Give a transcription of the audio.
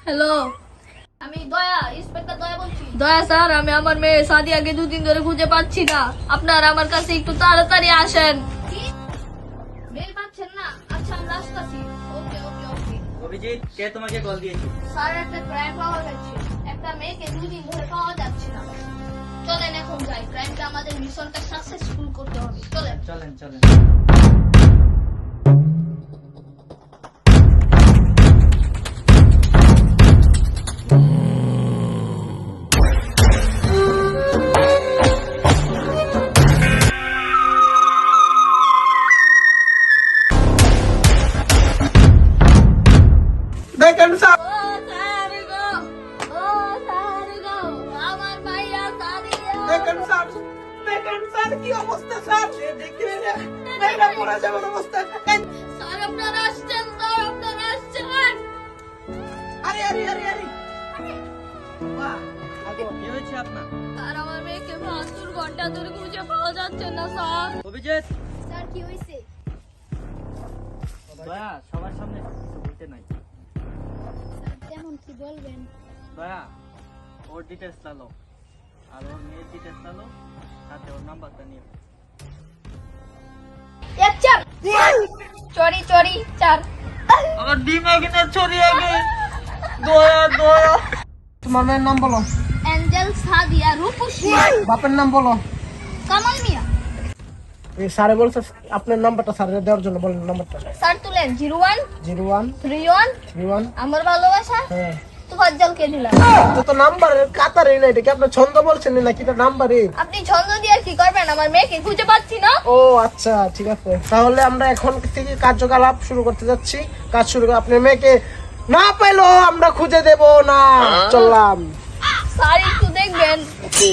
Hello, আমি দয়া, inspector দয়া বলছি। দয়া স্যার, আমি আমার মেয়ে সাদিয়াকে 2 দিন ধরে খুঁজে পাচ্ছি না। আপনারা আমার কাছে একটু তাড়াতাড়ি আসেন। কি? মেল পাচ্ছেন না? আচ্ছা, আমরা আসতেছি। ওকে ওকে ওকে। অভিজিৎ, কে তোমাকে কল দিয়েছে? স্যার, একটা ক্রাইম পাওয়া গেছে। একটা মেয়েকে 2 দিন ধরে পাওয়া যাচ্ছে না। চলেন এখন যাই, ক্রাইমটা আমাদের মিশনটা সাকসেসফুল করতে হবে। চলেন। চলেন চলেন। দেখেন স্যার, ও স্যার গো, ও স্যার গো, আমার ভাইয়া সাদিয়া। দেখেন স্যার, দেখেন স্যার কি অবস্থা স্যার, দেখেন মেয়েরা পড়া যাবার অবস্থা। স্যার, আপনারা আসছেন, স্যার আপনারা আসছেন। আরে আরে আরে আরে বাহ, কি হয়েছে আপনার? স্যার, আমার মেয়েকে 72 ঘন্টা ধরে খুঁজে পাওয়া যাচ্ছে না স্যার। অভিজিৎ, স্যার, কি হয়েছে? দয়া, সবার সামনে কিছু বলতে নাই। কেমন কি বলবেন? দয়া, ওর ডিটেলস চালো, আর ওর মেয়ের ডিটেলস চালো, সাথে ওর নাম্বারটা নিও। এক চার চরি চরি চার। আমার ডিমে কিনে ছড়িয়ে গে। দয়া দয়া। তোমার মেয়ের নাম বলো, অ্যাঞ্জেল সাদিয়া রূপসী বাপের নাম বলো। কামাল মিয়া। এই স্যারে বলছে আপনার নাম্বারটা স্যারের দেওয়ার জন্য, বলেন নাম্বারটা। স্যার তুলেন 01 01 31 31। আমার ভালোবাসা হ্যাঁ, তোফাজ্জলকে দিলাম। তো তো নাম্বারের কাতারে না, এটা কি আপনার ছন্দ বলছেন নাকি এটা নাম্বারে? আপনি ছন্দ দিয়ে কি করবেন? আমার মেয়েকে খুঁজে পাচ্ছি না। ও আচ্ছা, ঠিক আছে, তাহলে আমরা এখন থেকে কার্যকলাপ শুরু করতে যাচ্ছি। কাজ শুরু করে আপনার মেয়েকে না পেলেও আমরা খুঁজে দেব না। চললাম। স্যার, একটু দেখবেন। ওকে।